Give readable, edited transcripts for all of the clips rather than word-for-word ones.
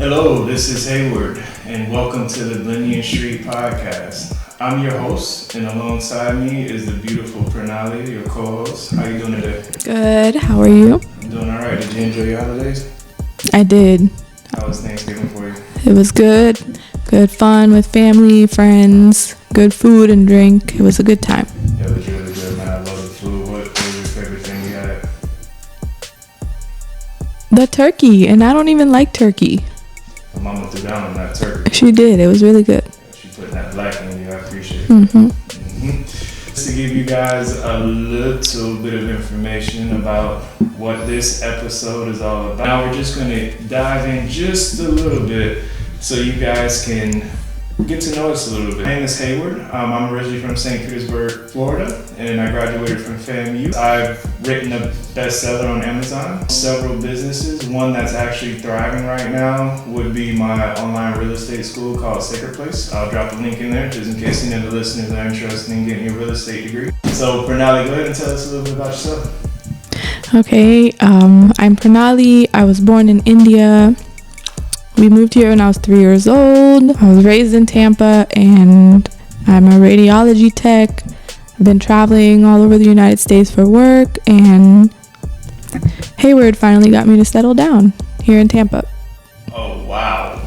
Hello, this is Hayward, and welcome to the Blindian Street podcast. I'm your host, and alongside me is the beautiful Pranali, your co-host. How you doing today? Good. How are you? I'm doing all right. Did you enjoy your holidays? I did. How was Thanksgiving for you? It was good. Good fun with family, friends, good food and drink. It was a good time. Yeah, it was really good, man. I love the food. What was your favorite thing you had? The turkey, and I don't even like turkey. My mama threw down on that turkey. She did. It was really good. She put that black in you. I appreciate it. Mm-hmm. Just to give you guys a little bit of information about what this episode is all about. Now we're just going to dive in just a little bit so you guys can get to know us a little bit. My name is Hayward. I'm originally from St. Petersburg, Florida, and I graduated from FAMU. I've written a bestseller on Amazon, several businesses. One that's actually thriving right now would be my online real estate school called Sacred Place. I'll drop a link in there just in case any of the listeners are interested in getting your real estate degree. So Pranali, go ahead and tell us a little bit about yourself. Okay. I'm Pranali. I was born in India. We moved here when I was 3 years old. I was raised in Tampa, and I'm a radiology tech. I've been traveling all over the United States for work, and Hayward finally got me to settle down here in Tampa. Oh, wow.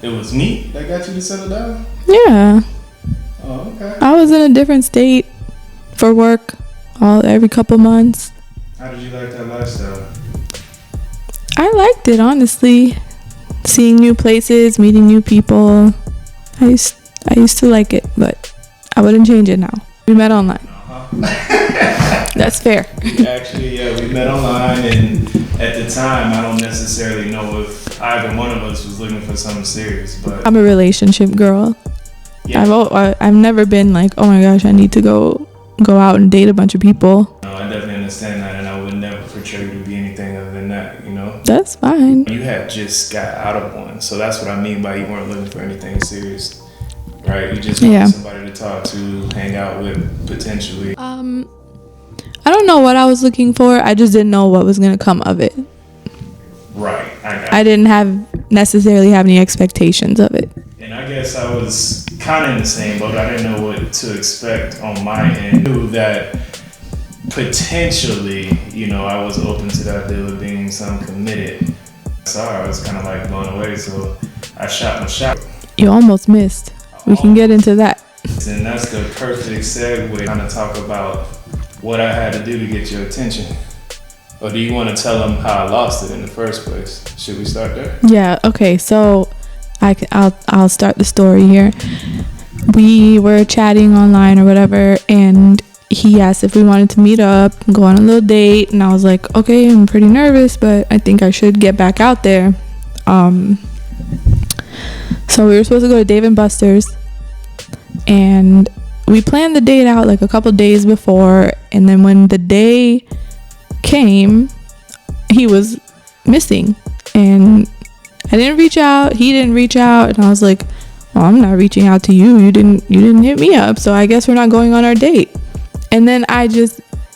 It was me that got you to settle down? Yeah. Oh, okay. I was in a different state for work every couple months. How did you like that lifestyle? I liked it, honestly. Seeing new places, meeting new people. I used to like it, but I wouldn't change it now. We met online. That's fair. Actually, yeah, we met online, and at the time, I don't necessarily know if either one of us was looking for something serious, but I'm a relationship girl. Yeah. I've never been like, oh my gosh, I need to go out and date a bunch of people. No, I definitely understand that, and I would never portray you to be anything other than that, you know? That's fine. You had just got out of one, so that's what I mean by you weren't looking for anything serious, right? You just wanted somebody to talk to, hang out with, potentially. I don't know what I was looking for. I just didn't know what was going to come of it. Right, I didn't necessarily have any expectations of it. And I guess I was kind of in the same boat. I didn't know what to expect on my end. I knew that potentially, I was open to that deal of being something committed. So I was kind of like blown away, so I shot my shot. You almost missed. We can get into that. And that's the perfect segue to kind of talk about what I had to do to get your attention. Or do you want to tell them how I lost it in the first place? Should we start there? Yeah, okay, so I'll start the story here. We were chatting online or whatever, and he asked if we wanted to meet up and go on a little date, and I was like, okay, I'm pretty nervous, but I think I should get back out there. So we were supposed to go to Dave & Buster's, and we planned the date out like a couple days before, and then when the day came, he was missing, and I didn't reach out, he didn't reach out, and I was like, well, I'm not reaching out to you. You didn't hit me up, so I guess we're not going on our date. And then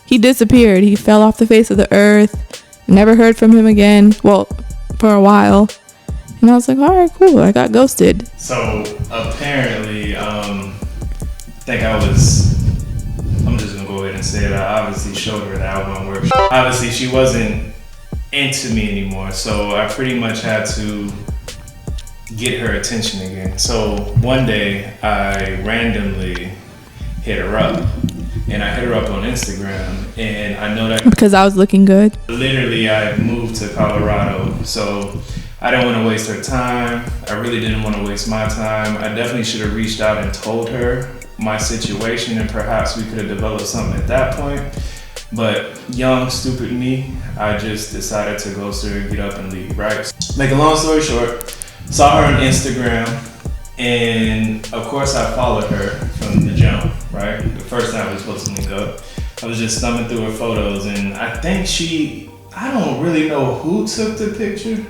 he disappeared. He fell off the face of the earth. Never heard from him again. Well, for a while. And I was like, all right, cool. I got ghosted. So apparently, I'm just gonna go ahead and say it. I obviously showed her that I wouldn't work. Obviously, she wasn't into me anymore. So I pretty much had to get her attention again. So one day I randomly hit her up, and I hit her up on Instagram, and I know that because I was looking good. Literally, I moved to Colorado, so I didn't want to waste her time. I really didn't want to waste my time. I definitely should have reached out and told her my situation, and perhaps we could have developed something at that point. But young, stupid me, I just decided to ghost her, get up and leave, right? Make a long story short, saw her on Instagram, and of course I followed her from the jump, right? The first time we were supposed to link up, I was just thumbing through her photos, and I think I don't really know who took the picture.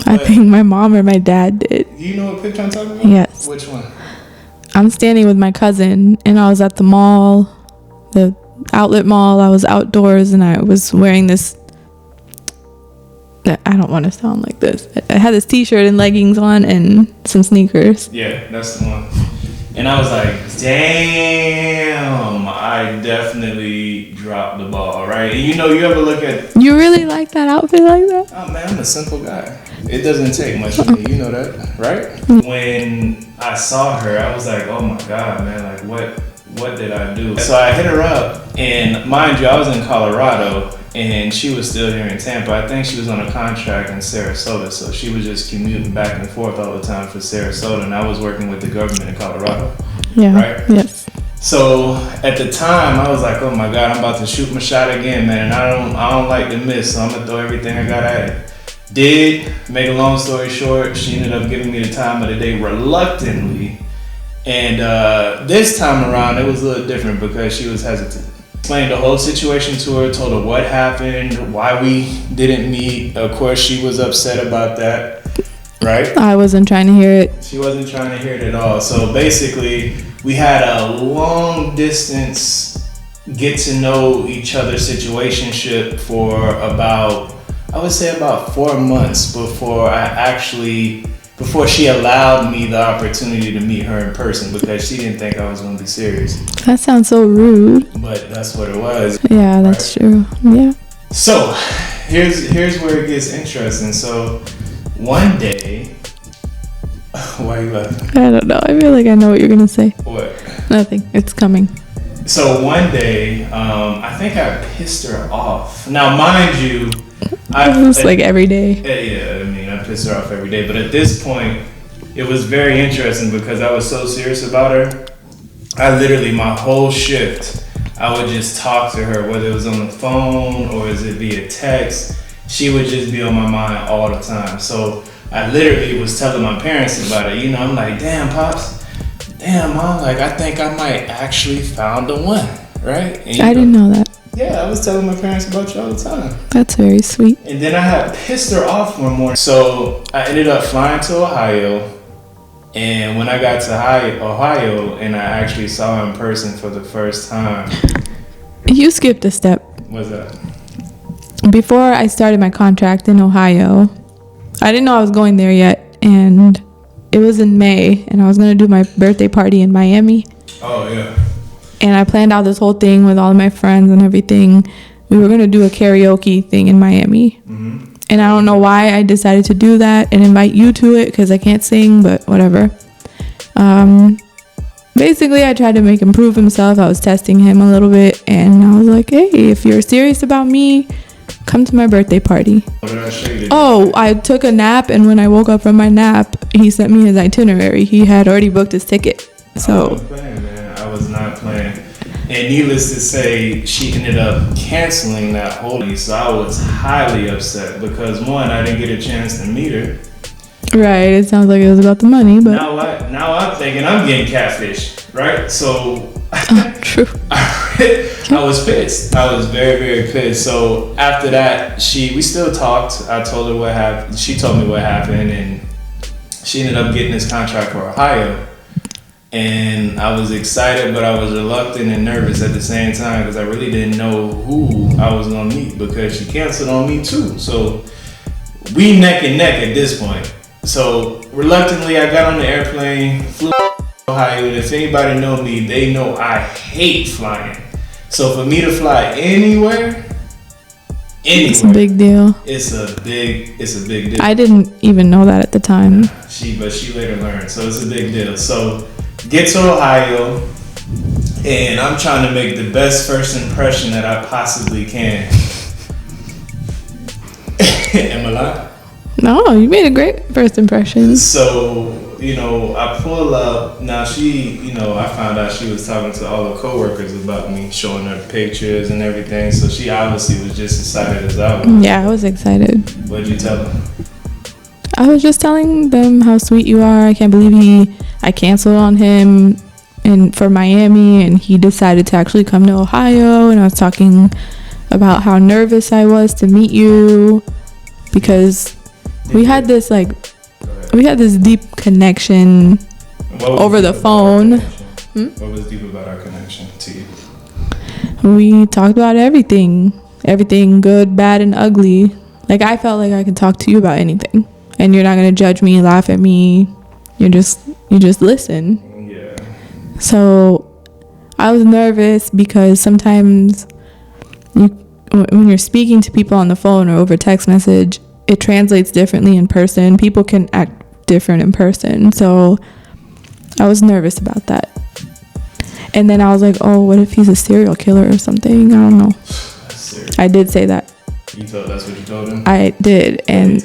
I think my mom or my dad did. You know what picture I'm talking about? Yes. Which one? I'm standing with my cousin, and I was at the mall, the outlet mall. I was outdoors, and I was wearing this I don't want to sound like this. I had this t-shirt and leggings on and some sneakers. Yeah, that's the one. And I was like, damn, I definitely dropped the ball, right? And you ever look at... You really like that outfit like that? Oh, man, I'm a simple guy. It doesn't take much of me, you know that, right? When I saw her, I was like, oh my God, man, like what did I do? So I hit her up, and mind you, I was in Colorado, and she was still here in Tampa. I think she was on a contract in Sarasota, so she was just commuting back and forth all the time for Sarasota, and I was working with the government in Colorado. Yeah. Right? Yes. So at the time, I was like, oh my God, I'm about to shoot my shot again, man, and I don't like to miss, so I'm gonna throw everything I got at it. Did, make a long story short, she ended up giving me the time of the day reluctantly. And this time around, it was a little different because she was hesitant. Explained the whole situation to her, told her what happened, why we didn't meet. Of course, she was upset about that, right? I wasn't trying to hear it. She wasn't trying to hear it at all. So basically, we had a long distance get to know each other situationship for about, I would say about 4 months before she allowed me the opportunity to meet her in person because she didn't think I was going to be serious. That sounds so rude. But that's what it was. Yeah, that's true. Yeah. So here's where it gets interesting. So one day, why are you laughing? I don't know. I feel like I know what you're going to say. What? Nothing. It's coming. So one day, I think I pissed her off. Now, mind you, like every day. Yeah, I mean, I pissed her off every day. But at this point, it was very interesting because I was so serious about her. I literally, my whole shift, I would just talk to her, whether it was on the phone or is it via text. She would just be on my mind all the time. So I literally was telling my parents about it. I'm like, damn, Pops, damn, Mom, like, I think I might actually found the one, right? And, I didn't know that. Yeah, I was telling my parents about you all the time. That's very sweet. And then I had pissed her off one morning. So I ended up flying to Ohio. And when I got to Ohio and I actually saw her in person for the first time. You skipped a step. What's that? Before I started my contract in Ohio, I didn't know I was going there yet. And it was in May. And I was going to do my birthday party in Miami. Oh, yeah. And I planned out this whole thing with all of my friends and everything. We were going to do a karaoke thing in Miami. Mm-hmm. And I don't know why I decided to do that and invite you to it because I can't sing, but whatever. Basically, I tried to make him prove himself. I was testing him a little bit. And I was like, hey, if you're serious about me, come to my birthday party. What did I show you? Oh, I took a nap. And when I woke up from my nap, he sent me his itinerary. He had already booked his ticket. So. I was not playing. And needless to say, she ended up canceling that whole day. So I was highly upset because one, I didn't get a chance to meet her. Right. It sounds like it was about the money, but now I'm thinking I'm getting catfished, right? So true. I was pissed. I was very, very pissed. So after that, we still talked. I told her what happened. She told me what happened, and she ended up getting this contract for Ohio. And I was excited, but I was reluctant and nervous at the same time because I really didn't know who I was going to meet because she canceled on me too. So we neck and neck at this point. So reluctantly, I got on the airplane, flew to Ohio. And if anybody know me, they know I hate flying. So for me to fly anywhere, it's a big deal. It's a big deal. I didn't even know that at the time. But she later learned. So it's a big deal. So get to Ohio, and I'm trying to make the best first impression that I possibly can. Am I lying? No, you made a great first impression. So, I pull up. Now I found out she was talking to all the coworkers about me, showing her pictures and everything. So she obviously was just excited as I was. Yeah, I was excited. What'd you tell them? I was just telling them how sweet you are. I can't believe I canceled on him for Miami and he decided to actually come to Ohio. And I was talking about how nervous I was to meet you because we had this deep connection over the phone. What was deep about our connection to you? We talked about everything good, bad, and ugly. Like, I felt like I could talk to you about anything, and you're not gonna judge me, laugh at me. You just listen. Yeah. So I was nervous because sometimes when you're speaking to people on the phone or over text message, it translates differently in person. People can act different in person. So I was nervous about that. And then I was like, oh, what if he's a serial killer or something? I don't know. I did say that. You thought that's what you told him? I did. And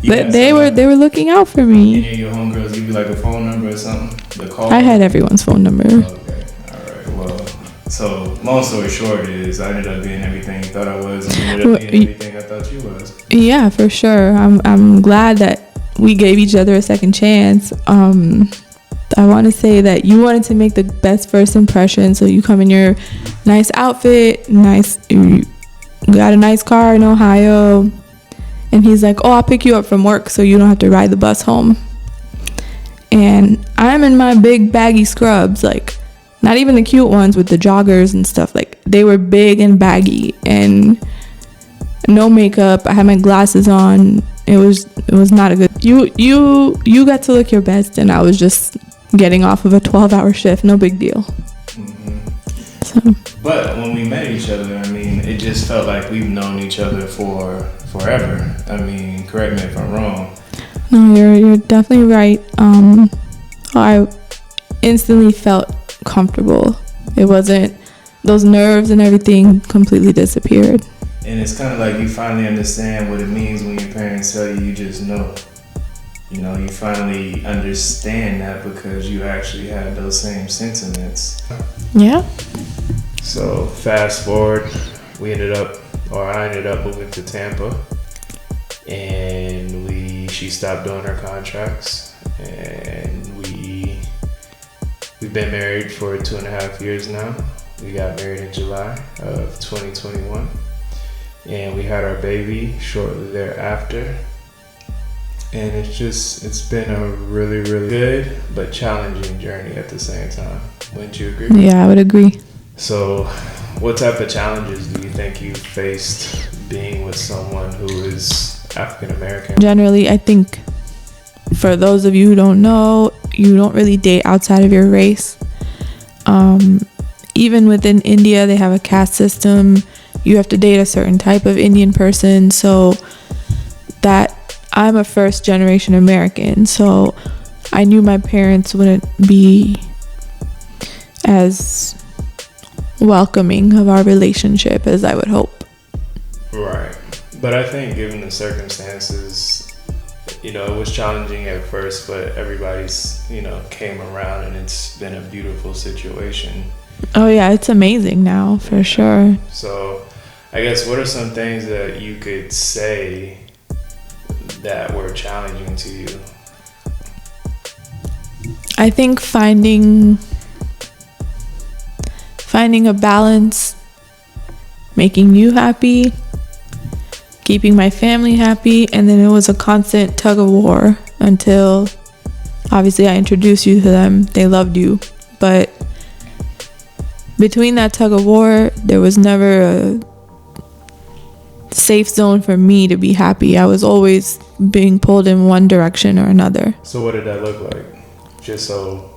they were looking out for me. Any of your homegirls give you like a phone number or something? The call? I had everyone's phone number. Okay. All right. Well, so long story short is I ended up being everything you thought I was, and you ended up being everything I thought you was. Yeah, for sure. I'm glad that we gave each other a second chance. I want to say that you wanted to make the best first impression, so you come in your nice outfit, you got a nice car in Ohio, and he's like, oh, I'll pick you up from work so you don't have to ride the bus home. And I'm in my big baggy scrubs, like not even the cute ones with the joggers and stuff, like they were big and baggy and no makeup. I had my glasses on. It was not a good. You got to look your best, and I was just getting off of a 12-hour shift. No big deal. Mm-hmm. So. But when we met each other, I mean, it just felt like we've known each other for forever. I mean, correct me if I'm wrong. No, you're definitely right. I instantly felt comfortable. It wasn't, those nerves and everything completely disappeared. And it's kind of like you finally understand what it means when your parents tell you just know. You know, you finally understand that because you actually had those same sentiments. Yeah. So fast forward, I ended up moving to Tampa, and she stopped doing her contracts, and we've been married for 2.5 years now. We got married in July of 2021, and we had our baby shortly thereafter. And it's been a really, really good but challenging journey at the same time. Wouldn't you agree? Yeah, I would agree. So what type of challenges do you think you faced being with someone who is African American? Generally, I think for those of you who don't know, you don't really date outside of your race. Even within India, they have a caste system. You have to date a certain type of Indian person. So that I'm a first generation American, so I knew my parents wouldn't be as welcoming of our relationship as I would hope. Right. But I think given the circumstances, it was challenging at first, but everybody's, came around, and it's been a beautiful situation. Oh yeah, it's amazing now, for sure. So I guess what are some things that you could say that were challenging to you? I think finding a balance, making you happy, keeping my family happy, and then it was a constant tug of war until obviously I introduced you to them. They loved you, but between that tug of war, there was never a safe zone for me to be happy. I was always being pulled in one direction or another. So what did that look like? Just so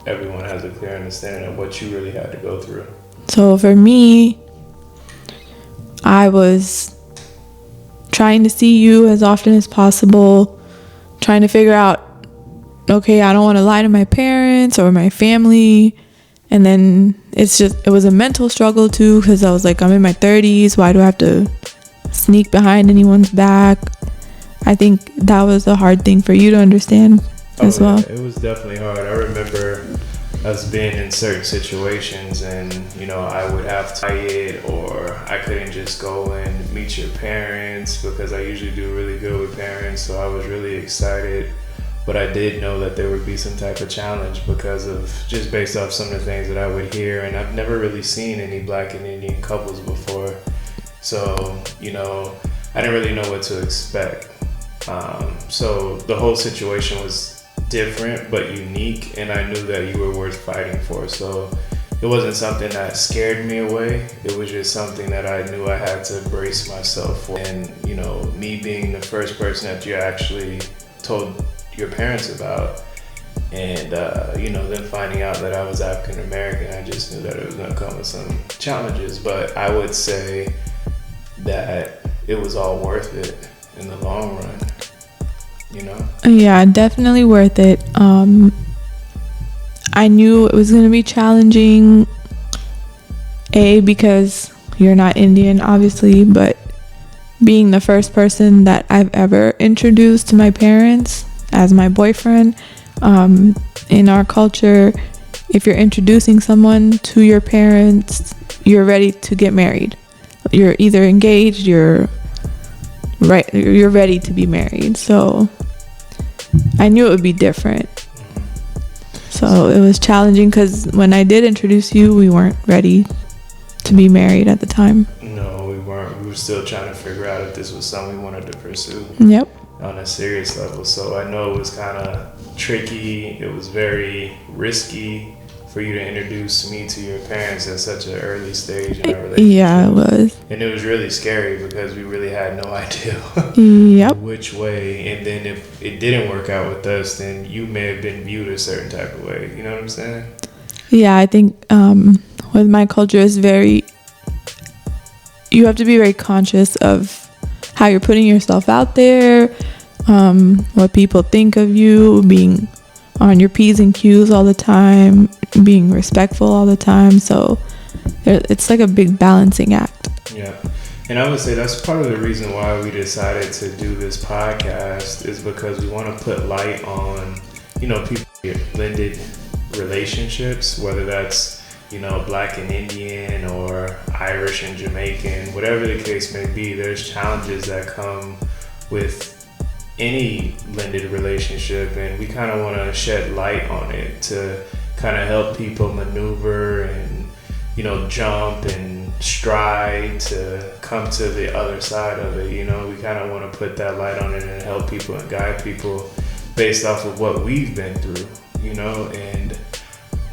everyone has a clear understanding of what you really had to go through. So for me, I was trying to see you as often as possible, trying to figure out, okay, I don't want to lie to my parents or my family. And then it was a mental struggle too, because I was like, I'm in my 30s. Why do I have to sneak behind anyone's back? I think that was a hard thing for you to understand as well. It was definitely hard. I remember us being in certain situations, and I would have to hide, or I couldn't just go and meet your parents because I usually do really good with parents. So I was really excited, but I did know that there would be some type of challenge because of just based off some of the things that I would hear, and I've never really seen any Black and Indian couples before. So, I didn't really know what to expect. So the whole situation was different but unique, and I knew that you were worth fighting for. So it wasn't something that scared me away. It was just something that I knew I had to brace myself for. And, you know, me being the first person that you actually told your parents about, and, you know, them finding out that I was African American, I just knew that it was going to come with some challenges. But I would say that it was all worth it in the long run, you know? Yeah, definitely worth it. I knew it was going to be challenging, because you're not Indian, obviously, but being the first person that I've ever introduced to my parents as my boyfriend, in our culture, if you're introducing someone to your parents, you're ready to get married. You're either engaged, you're ready to be married. So I knew it would be different. So it was challenging because when I did introduce you, we weren't ready to be married at the time. No, we weren't. We were still trying to figure out if this was something we wanted to pursue. Yep. On a serious level. So I know it was kind of tricky. It was very risky for you to introduce me to your parents at such an early stage in our relationship. Yeah, it was. And it was really scary because we really had no idea Yep. which way. And then if it didn't work out with us, then you may have been viewed a certain type of way. You know what I'm saying? Yeah, I think with my culture, it's you have to be very conscious of how you're putting yourself out there, what people think of you, being on your P's and Q's all the time, being respectful all the time. So it's like a big balancing act. Yeah. And I would say that's part of the reason why we decided to do this podcast, is because we want to put light on, you know, people blended relationships, whether that's, you know, Black and Indian or Irish and Jamaican, whatever the case may be. There's challenges that come with any blended relationship, and we kind of want to shed light on it to kind of help people maneuver and, you know, jump and stride to come to the other side of it. You know, we kind of want to put that light on it and help people and guide people based off of what we've been through, you know. And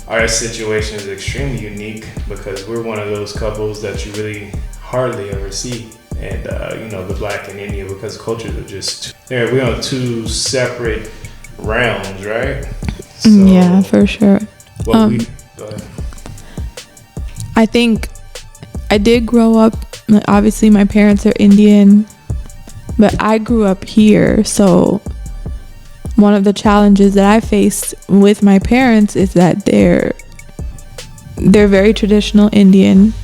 our situation is extremely unique because we're one of those couples that you really hardly ever see. And, you know, the Black and Indian, because cultures are just, we're on two separate realms, right? So, yeah, for sure. Go ahead. I think I did grow up, obviously my parents are Indian, but I grew up here. So one of the challenges that I faced with my parents is that they're very traditional Indian,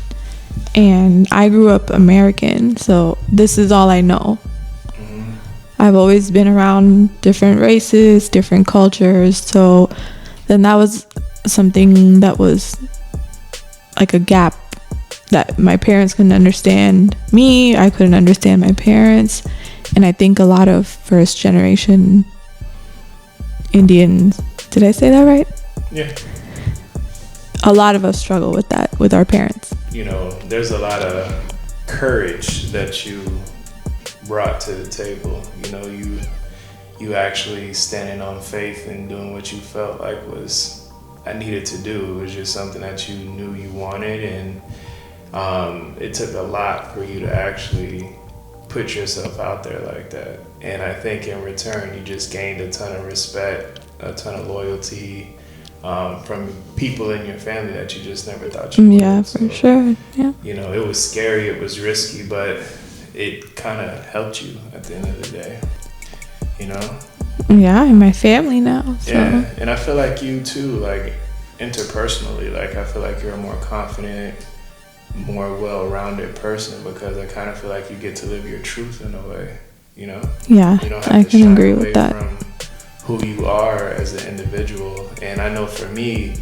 and I grew up American, so this is all I know. Mm-hmm. I've always been around different races, different cultures, so then that was something that was like a gap, that my parents couldn't understand me, I couldn't understand my parents, and I think a lot of first generation Indians, did I say that right? Yeah. A lot of us struggle with that with our parents. You know, there's a lot of courage that you brought to the table. You know, you actually standing on faith and doing what you felt like was I needed to do. It was just something that you knew you wanted, and it took a lot for you to actually put yourself out there like that. And I think in return, you just gained a ton of respect, a ton of loyalty, from people in your family that you just never thought you would. Yeah, for sure. Yeah. You know, it was scary, it was risky, but it kind of helped you at the end of the day, you know? Yeah, I'm my family now. So. Yeah, and I feel like you too, like interpersonally, like I feel like you're a more confident, more well-rounded person because I kind of feel like you get to live your truth in a way, you know? Yeah, you don't have I to can agree shy with that. From who you are as an individual. And I know for me,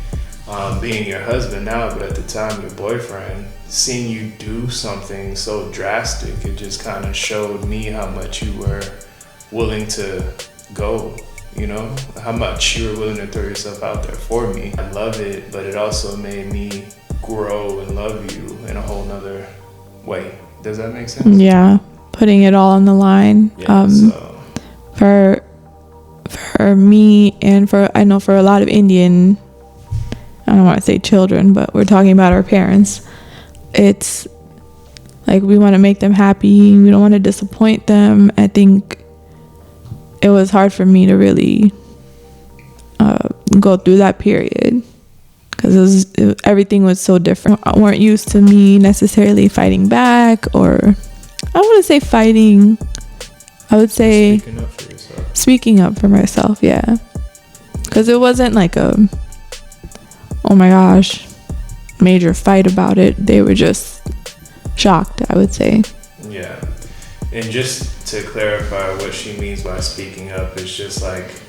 being your husband now, but at the time your boyfriend, seeing you do something so drastic, it just kind of showed me how much you were willing to go, you know, how much you were willing to throw yourself out there for me. I love it, but it also made me grow and love you in a whole nother way. Does that make sense? Yeah, putting it all on the line. Yeah, for me, and for I know for a lot of Indian don't want to say children, but we're talking about our parents. It's like we want to make them happy. We don't want to disappoint them. I think it was hard for me to really go through that period because everything was so different. I weren't used to me necessarily fighting back, or I wouldn't say fighting. I would say speaking up for yourself. Speaking up for myself, yeah. Because it wasn't like a, oh my gosh, major fight about it. They were just shocked, I would say. Yeah. And just to clarify what she means by speaking up, it's just like,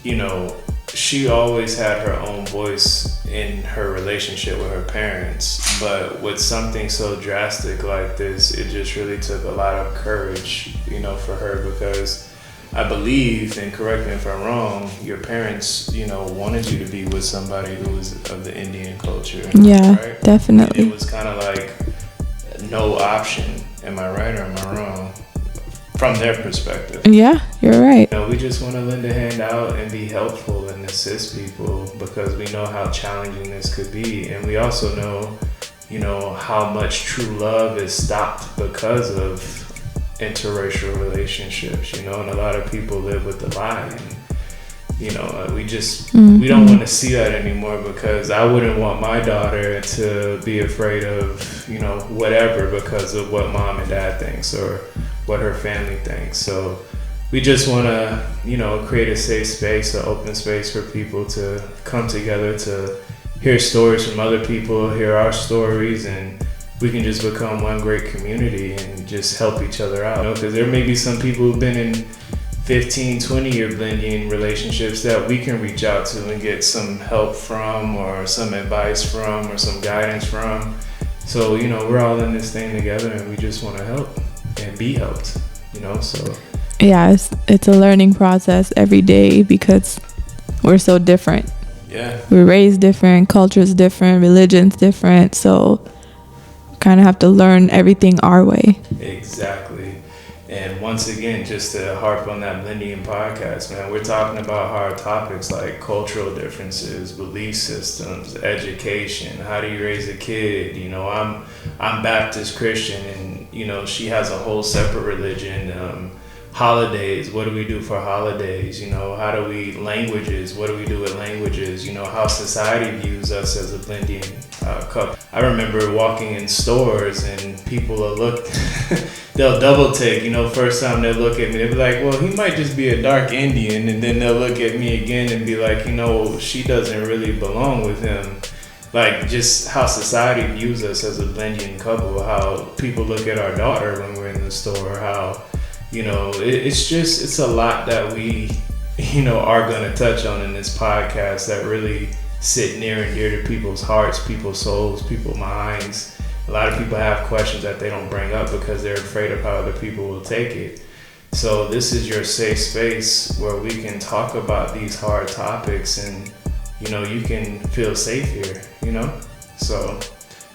you know, she always had her own voice in her relationship with her parents, but with something so drastic like this, it just really took a lot of courage, you know, for her, because I believe, and correct me if I'm wrong, your parents, you know, wanted you to be with somebody who was of the Indian culture. Yeah, right? definitely. And it was kind of like no option. Am I right or am I wrong? From their perspective. Yeah, you're right. You know, we just want to lend a hand out and be helpful and assist people because we know how challenging this could be. And we also know, you know, how much true love is stopped because of interracial relationships, you know, and a lot of people live with the lie. And, you know, we don't want to see that anymore, because I wouldn't want my daughter to be afraid of, you know, whatever because of what mom and dad thinks or what her family thinks. So we just want to, you know, create a safe space, an open space for people to come together to hear stories from other people, hear our stories, and we can just become one great community and just help each other out. You know, because there may be some people who've been in 15, 20-year Blindian relationships that we can reach out to and get some help from, or some advice from, or some guidance from. So, you know, we're all in this thing together and we just want to help and be helped, you know, so. Yeah, it's a learning process every day because we're so different. Yeah. We're raised different, culture's different, religion's different, so kind of have to learn everything our way. Exactly. And once again, just to harp on that Blindian podcast, man, we're talking about hard topics like cultural differences, belief systems, education. How do you raise a kid? You know, I'm Baptist Christian, and you know, she has a whole separate religion. Holidays, what do we do for holidays? You know, how do we, languages, what do we do with languages? You know, how society views us as a Blindian couple. I remember walking in stores and people will look, they'll double take, you know, first time they'll look at me, they'll be like, well, he might just be a dark Indian, and then they'll look at me again and be like, you know, she doesn't really belong with him. Like, just how society views us as a Blindian couple, how people look at our daughter when we're in the store, how, you know, it's a lot that we, you know, are going to touch on in this podcast that really sit near and dear to people's hearts, people's souls, people's minds. A lot of people have questions that they don't bring up because they're afraid of how other people will take it. So this is your safe space where we can talk about these hard topics, and, you know, you can feel safe here, you know? So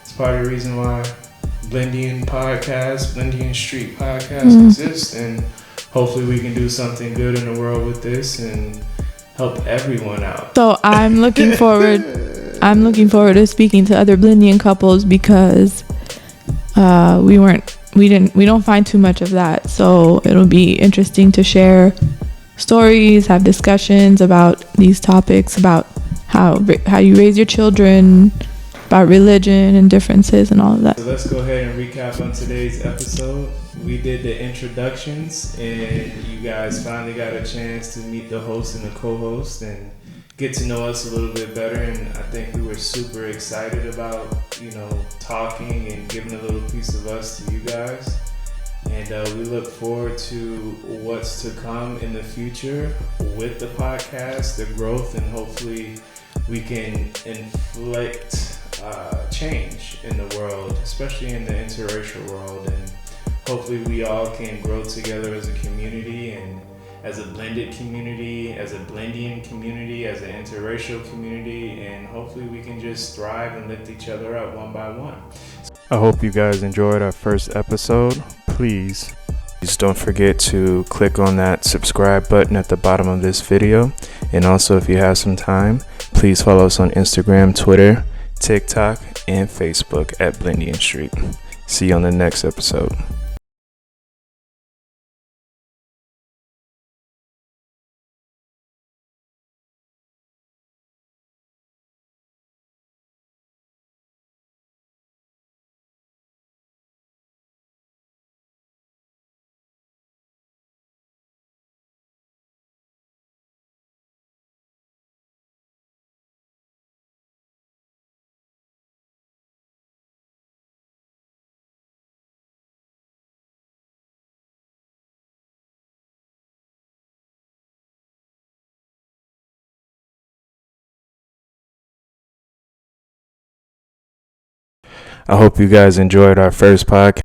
it's part of the reason why Blindian podcast, Blindian Street podcast exists, and hopefully we can do something good in the world with this and help everyone out. So I'm looking forward to speaking to other Blindian couples because we don't find too much of that. So it'll be interesting to share stories, have discussions about these topics, about how you raise your children, about religion and differences and all of that. So let's go ahead and recap on today's episode. We did the introductions, and you guys finally got a chance to meet the host and the co-host and get to know us a little bit better. And I think we were super excited about, you know, talking and giving a little piece of us to you guys. And we look forward to what's to come in the future with the podcast, the growth, and hopefully we can inflict change in the world, especially in the interracial world, and hopefully we all can grow together as a community, and as a blended community, as a Blindian community, as an interracial community, and hopefully we can just thrive and lift each other up one by one. I hope you guys enjoyed our first episode. Please don't forget to click on that subscribe button at the bottom of this video, and also if you have some time, Please follow us on Instagram, Twitter, TikTok, and Facebook at Blindian Street. See you on the next episode. I hope you guys enjoyed our first podcast.